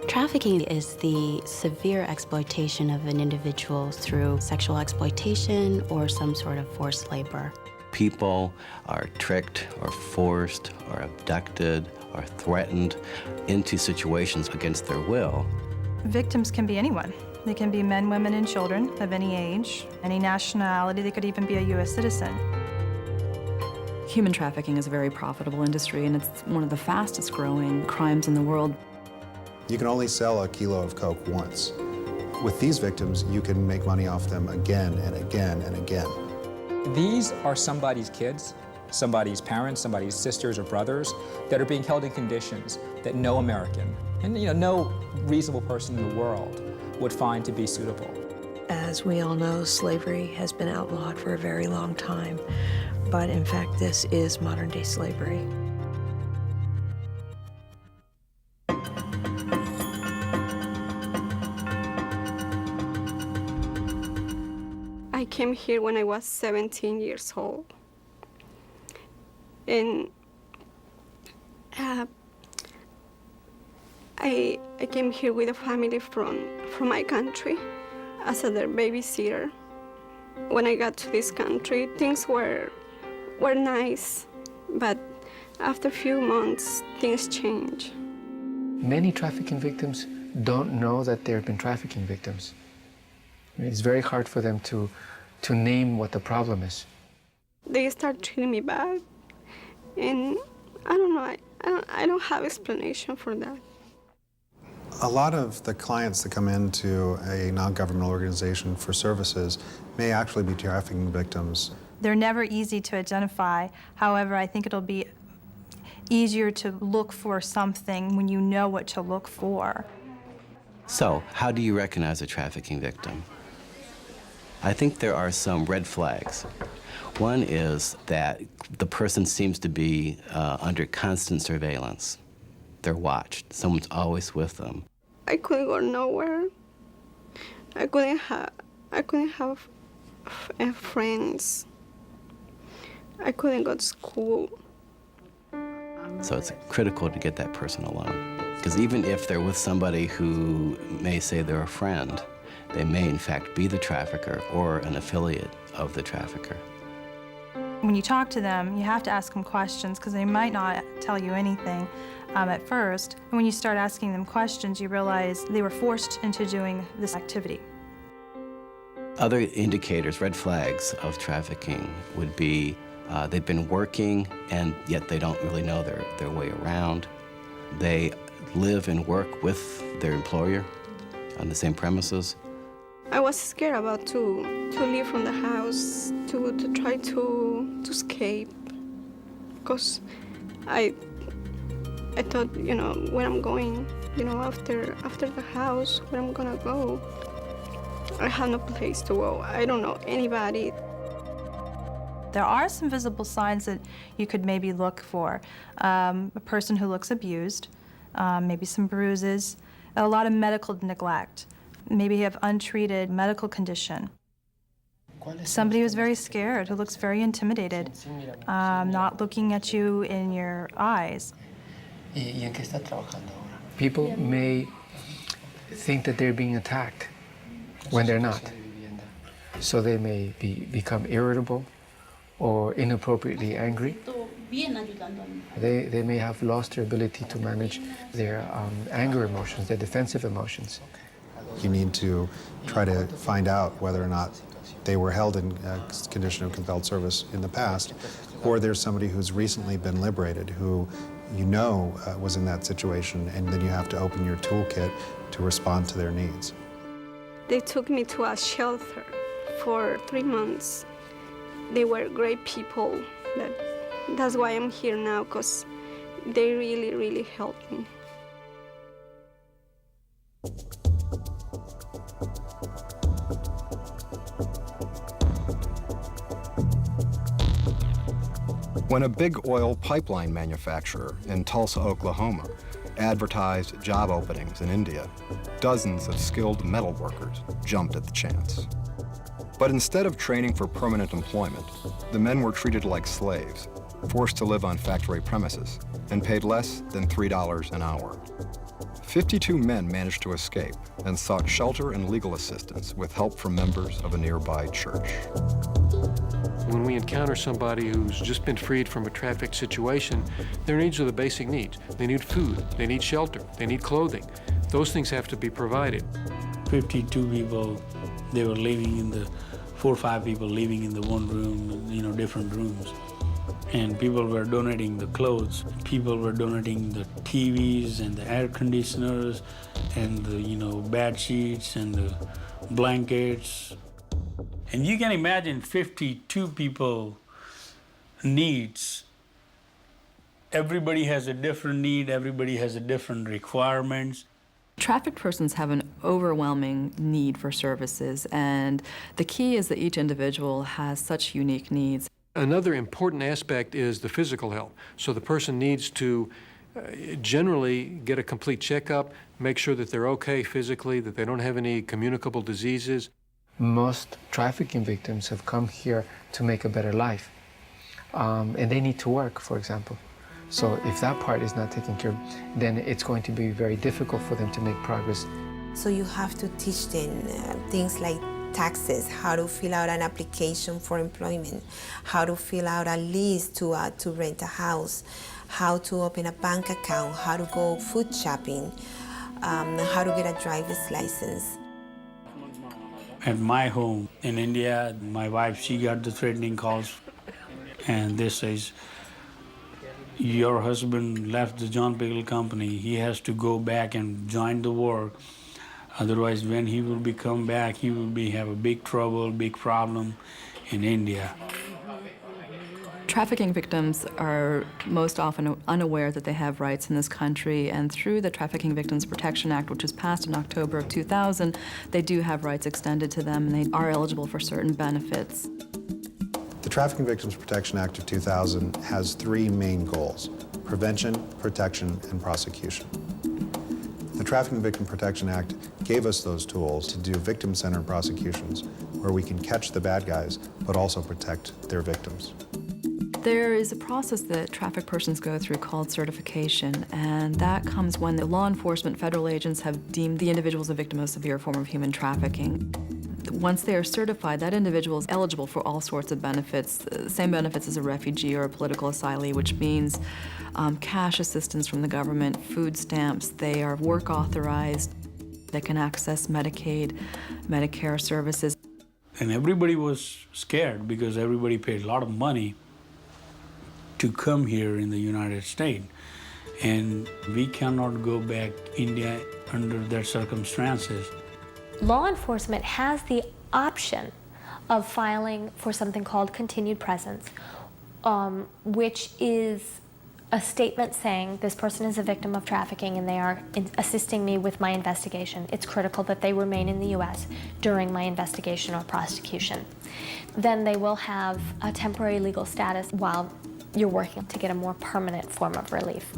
Trafficking is the severe exploitation of an individual through sexual exploitation or some sort of forced labor. People are tricked or forced or abducted or threatened into situations against their will. Victims can be anyone. They can be men, women, and children of any age, any nationality. They could even be a U.S. citizen. Human trafficking is a very profitable industry, and it's one of the fastest growing crimes in the world. You can only sell a kilo of coke once. With these victims, you can make money off them again and again and again. These are somebody's kids, somebody's parents, somebody's sisters or brothers that are being held in conditions that no American and no reasonable person in the world would find to be suitable. As we all know, slavery has been outlawed for a very long time, but in fact, this is modern-day slavery. I came here when I was 17 years old. And I came here with a family from my country as their babysitter. When I got to this country, things were nice, but after a few months, things changed. Many trafficking victims don't know that they've been trafficking victims. I mean, it's very hard for them to name what the problem is. They start treating me bad, and I don't know, I don't have explanation for that. A lot of the clients that come into a non-governmental organization for services may actually be trafficking victims. They're never easy to identify. However, I think it'll be easier to look for something when you know what to look for. So, how do you recognize a trafficking victim? I think there are some red flags. One is that the person seems to be under constant surveillance. They're watched. Someone's always with them. I couldn't go nowhere. I couldn't have friends. I couldn't go to school. So it's critical to get that person alone. Because even if they're with somebody who may say they're a friend, they may in fact be the trafficker or an affiliate of the trafficker. When you talk to them, you have to ask them questions because they might not tell you anything at first. And when you start asking them questions, you realize they were forced into doing this activity. Other indicators, red flags of trafficking would be they've been working and yet they don't really know their way around. They live and work with their employer on the same premises. I was scared about to leave from the house, to try to escape, because I thought, where I'm going, after the house, where I'm gonna go. I have no place to go. I don't know anybody. There are some visible signs that you could maybe look for. A person who looks abused, maybe some bruises, a lot of medical neglect. Maybe you have untreated medical condition. Somebody who's very scared, who looks very intimidated, not looking at you in your eyes. People may think that they're being attacked when they're not. So they may become irritable or inappropriately angry. They may have lost their ability to manage their anger emotions, their defensive emotions. You need to try to find out whether or not they were held in a condition of compelled service in the past, or there's somebody who's recently been liberated who was in that situation, and then you have to open your toolkit to respond to their needs. They took me to a shelter for 3 months. They were great people. That's why I'm here now, because they really, really helped me. When a big oil pipeline manufacturer in Tulsa, Oklahoma, advertised job openings in India, dozens of skilled metal workers jumped at the chance. But instead of training for permanent employment, the men were treated like slaves, forced to live on factory premises, and paid less than $3 an hour. 52 men managed to escape and sought shelter and legal assistance with help from members of a nearby church. When we encounter somebody who's just been freed from a traffic situation, their needs are the basic needs. They need food, they need shelter, they need clothing. Those things have to be provided. 52 people, they were living in the, 4 or 5 people living in the one room, you know, different rooms. And people were donating the clothes. People were donating the TVs and the air conditioners and the, you know, bed sheets and the blankets. And you can imagine 52 people needs. Everybody has a different need, everybody has a different requirements. Trafficked persons have an overwhelming need for services, and the key is that each individual has such unique needs. Another important aspect is the physical health. So the person needs to generally get a complete checkup, make sure that they're okay physically, that they don't have any communicable diseases. Most trafficking victims have come here to make a better life, and they need to work, for example. So if that part is not taken care of, then it's going to be very difficult for them to make progress. So you have to teach them things like taxes, how to fill out an application for employment, how to fill out a lease to rent a house, how to open a bank account, how to go food shopping, how to get a driver's license. At my home in India, my wife, she got the threatening calls, and this says, your husband left the John Pickle company. He has to go back and join the war. Otherwise, when he will come back, he will have a big trouble, big problem in India. Trafficking victims are most often unaware that they have rights in this country, and through the Trafficking Victims Protection Act, which was passed in October of 2000, they do have rights extended to them, and they are eligible for certain benefits. The Trafficking Victims Protection Act of 2000 has 3 main goals: prevention, protection, and prosecution. The Trafficking Victim Protection Act gave us those tools to do victim-centered prosecutions where we can catch the bad guys but also protect their victims. There is a process that trafficked persons go through called certification, and that comes when the law enforcement federal agents have deemed the individual as a victim of a severe form of human trafficking. Once they are certified, that individual is eligible for all sorts of benefits, the same benefits as a refugee or a political asylee, which means cash assistance from the government, food stamps, they are work authorized, they can access Medicaid, Medicare services. And everybody was scared because everybody paid a lot of money to come here in the United States. And we cannot go back to India under that circumstances. Law enforcement has the option of filing for something called continued presence, which is a statement saying this person is a victim of trafficking and they are assisting me with my investigation. It's critical that they remain in the U.S. during my investigation or prosecution. Then they will have a temporary legal status while you're working to get a more permanent form of relief.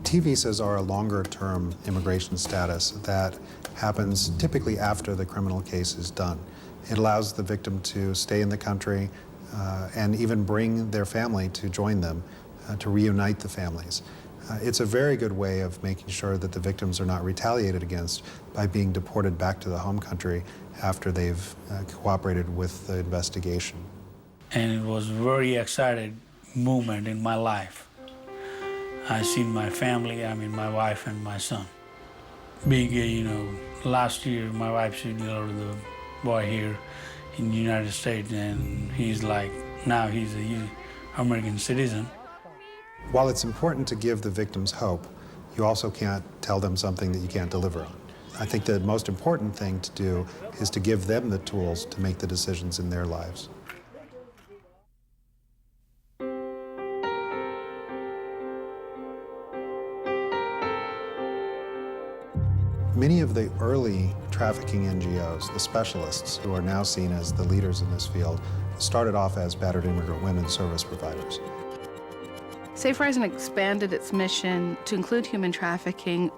T visas are a longer-term immigration status that happens typically after the criminal case is done. It allows the victim to stay in the country and even bring their family to join them, to reunite the families. It's a very good way of making sure that the victims are not retaliated against by being deported back to the home country after they've cooperated with the investigation. And it was a very exciting moment in my life. I seen my family, I mean my wife and my son. Big, last year my wife said, the boy here in the United States, and he's like, now he's an American citizen. While it's important to give the victims hope, you also can't tell them something that you can't deliver on. I think the most important thing to do is to give them the tools to make the decisions in their lives. Many of the early trafficking NGOs, the specialists who are now seen as the leaders in this field, started off as battered immigrant women service providers. Safe Rising expanded its mission to include human trafficking.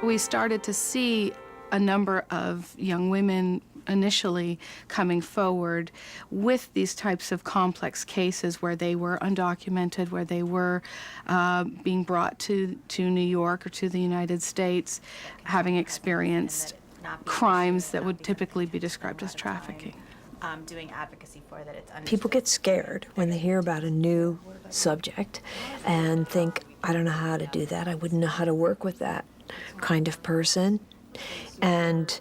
We started to see a number of young women initially coming forward with these types of complex cases where they were undocumented, where they were being brought to New York or to the United States, having experienced crimes that would typically be described as trafficking. Doing advocacy for that it's People get scared when they hear about a new subject and think, I don't know how to do that. I wouldn't know how to work with that kind of person. And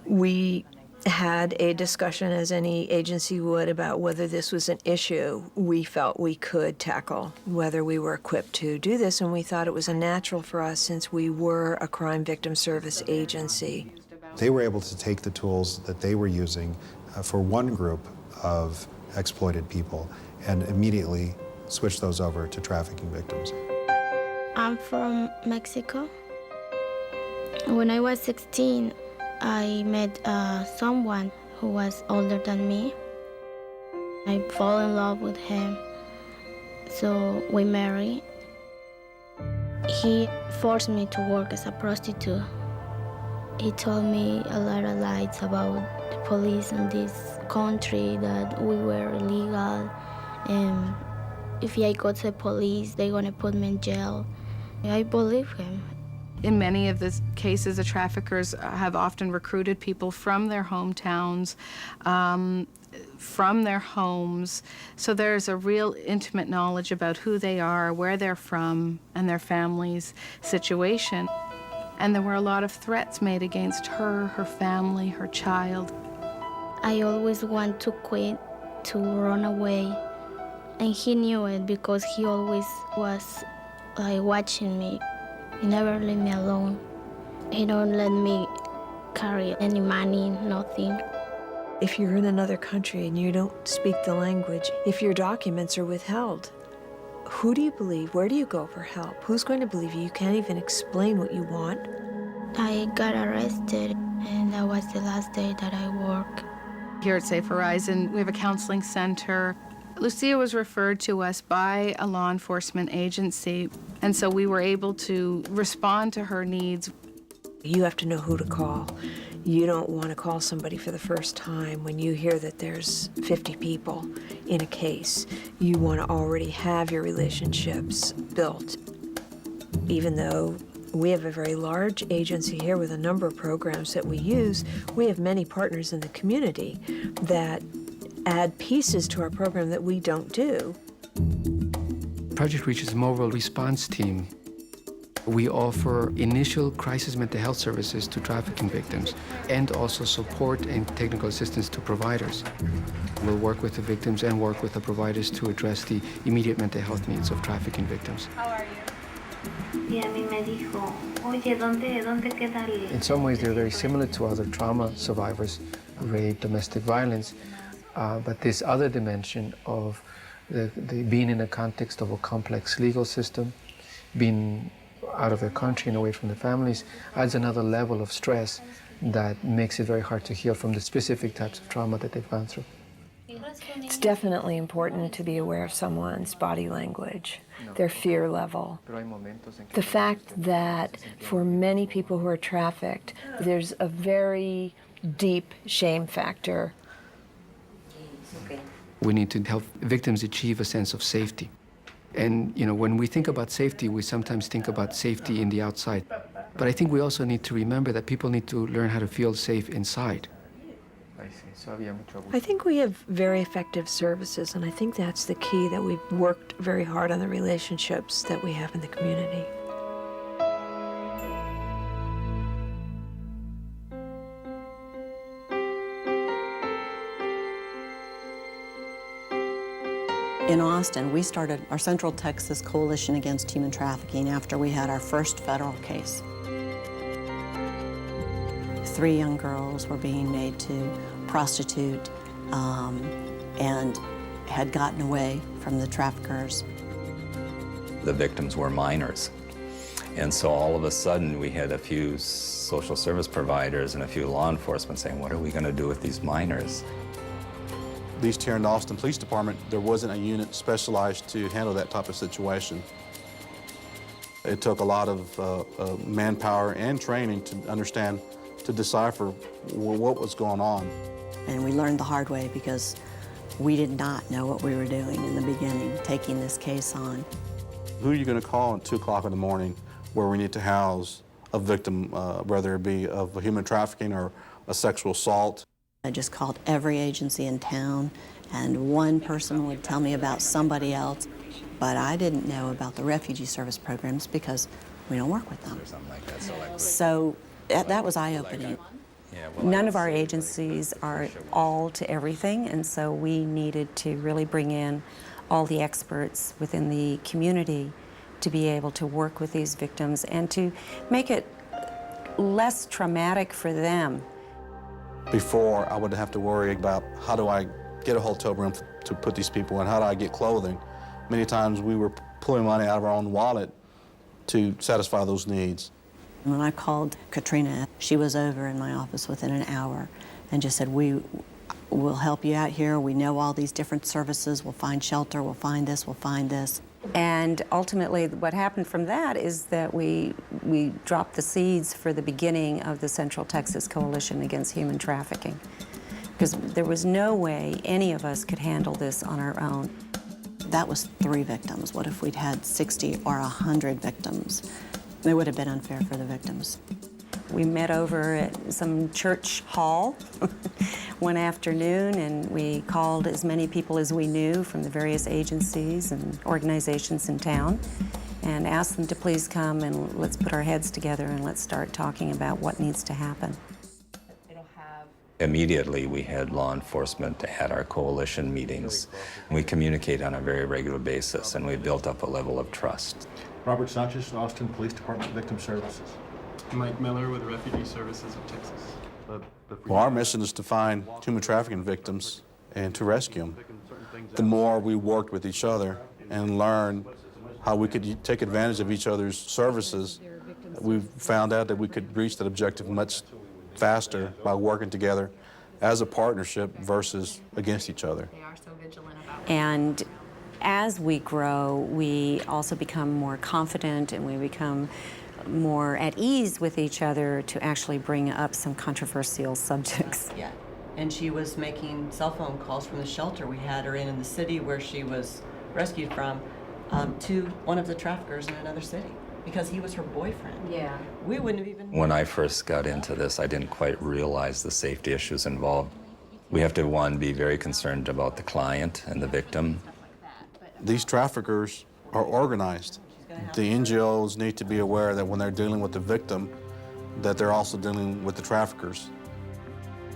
we had a discussion, as any agency would, about whether this was an issue we felt we could tackle, whether we were equipped to do this, and we thought it was a natural for us since we were a crime victim service agency. They were able to take the tools that they were using for one group of exploited people and immediately switch those over to trafficking victims. I'm from Mexico. When I was 16, I met someone who was older than me. I fell in love with him, so we married. He forced me to work as a prostitute. He told me a lot of lies about the police in this country, that we were illegal, and if I go to the police, they're gonna put me in jail. I believe him. In many of the cases, the traffickers have often recruited people from their hometowns, from their homes, so there's a real intimate knowledge about who they are, where they're from, and their family's situation. And there were a lot of threats made against her, her family, her child. I always want to quit, to run away, and he knew it because he always was like watching me. He never let me alone. He don't let me carry any money, nothing. If you're in another country and you don't speak the language, if your documents are withheld, who do you believe? Where do you go for help? Who's going to believe you? You can't even explain what you want. I got arrested, and that was the last day that I worked. Here at Safe Horizon, we have a counseling center. Lucia was referred to us by a law enforcement agency, and so we were able to respond to her needs. You have to know who to call. You don't want to call somebody for the first time when you hear that there's 50 people in a case. You want to already have your relationships built. Even though we have a very large agency here with a number of programs that we use, we have many partners in the community that add pieces to our program that we don't do. Project Reach is a mobile response team. We offer initial crisis mental health services to trafficking victims and also support and technical assistance to providers. We'll work with the victims and work with the providers to address the immediate mental health needs of trafficking victims. How are you? In some ways, they're very similar to other trauma survivors, rape, domestic violence, but this other dimension of the being in the context of a complex legal system, being out of their country and away from their families, adds another level of stress that makes it very hard to heal from the specific types of trauma that they've gone through. It's definitely important to be aware of someone's body language, their fear level. The fact that for many people who are trafficked, there's a very deep shame factor. We need to help victims achieve a sense of safety. And, you know, when we think about safety, we sometimes think about safety in the outside. But I think we also need to remember that people need to learn how to feel safe inside. I think we have very effective services, and I think that's the key, that we've worked very hard on the relationships that we have in the community. In Austin, we started our Central Texas Coalition Against Human Trafficking after we had our first federal case. 3 young girls were being made to prostitute and had gotten away from the traffickers. The victims were minors. And so all of a sudden we had a few social service providers and a few law enforcement saying, what are we going to do with these minors? At least here in the Austin Police Department, there wasn't a unit specialized to handle that type of situation. It took a lot of manpower and training to understand to decipher what was going on. And we learned the hard way because we did not know what we were doing in the beginning, taking this case on. Who are you going to call at 2 o'clock in the morning where we need to house a victim, whether it be of human trafficking or a sexual assault? I just called every agency in town, and one person would tell me about somebody else, but I didn't know about the refugee service programs because we don't work with them. So that was eye-opening. None of our agencies are all to everything, and so we needed to really bring in all the experts within the community to be able to work with these victims and to make it less traumatic for them. Before, I would have to worry about how do I get a hotel room to put these people in, how do I get clothing. Many times we were pulling money out of our own wallet to satisfy those needs. When I called Katrina, she was over in my office within an hour and just said, we'll help you out here. We know all these different services. We'll find shelter. We'll find this. We'll find this. And ultimately, what happened from that is that we dropped the seeds for the beginning of the Central Texas Coalition Against Human Trafficking, because there was no way any of us could handle this on our own. That was 3 victims. What if we'd had 60 or 100 victims? It would have been unfair for the victims. We met over at some church hall one afternoon, and we called as many people as we knew from the various agencies and organizations in town and asked them to please come and let's put our heads together and let's start talking about what needs to happen. Immediately, we had law enforcement at our coalition meetings. We communicate on a very regular basis, and we built up a level of trust. Robert Sanchez, Austin Police Department Victim Services. Mike Miller with Refugee Services of Texas. Well, our mission is to find human trafficking victims and to rescue them. The more we worked with each other and learned how we could take advantage of each other's services, we found out that we could reach that objective much faster by working together as a partnership versus against each other. And as we grow, we also become more confident and we become more at ease with each other to actually bring up some controversial subjects. Yeah, and she was making cell phone calls from the shelter we had her in the city where she was rescued from to one of the traffickers in another city because he was her boyfriend. Yeah. We wouldn't have even... When I first got into this, I didn't quite realize the safety issues involved. We have to, one, be very concerned about the client and the victim. These traffickers are organized. The NGOs need to be aware that when they're dealing with the victim, that they're also dealing with the traffickers.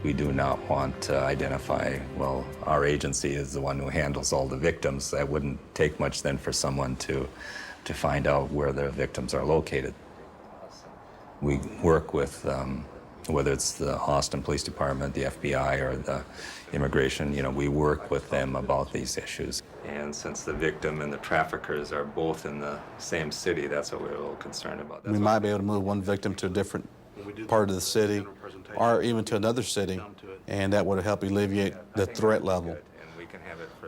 We do not want to identify, well, our agency is the one who handles all the victims. That wouldn't take much then for someone to find out where their victims are located. We work with, whether it's the Austin Police Department, the FBI, or the immigration, we work with them about these issues. And since the victim and the traffickers are both in the same city, that's what we're a little concerned about. We might be able to move one victim to a different part of the city or even to another city, and that would help alleviate the threat level.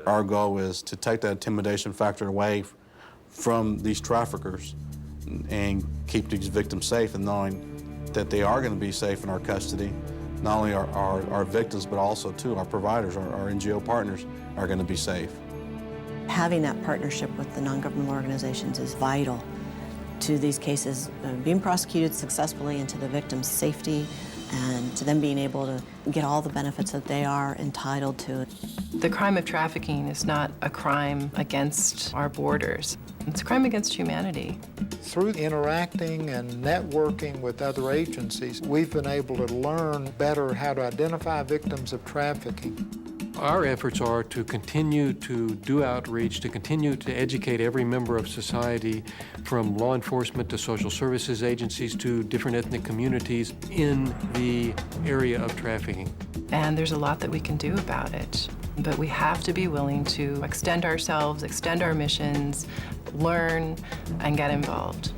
Our goal is to take that intimidation factor away from these traffickers and keep these victims safe, and knowing that they are going to be safe in our custody. Not only our victims, but also, too, our providers, our NGO partners are going to be safe. Having that partnership with the non-governmental organizations is vital to these cases being prosecuted successfully and to the victim's safety and to them being able to get all the benefits that they are entitled to. The crime of trafficking is not a crime against our borders. It's a crime against humanity. Through interacting and networking with other agencies, we've been able to learn better how to identify victims of trafficking. Our efforts are to continue to do outreach, to continue to educate every member of society, from law enforcement to social services agencies to different ethnic communities in the area of trafficking. And there's a lot that we can do about it. But we have to be willing to extend ourselves, extend our missions, learn, and get involved.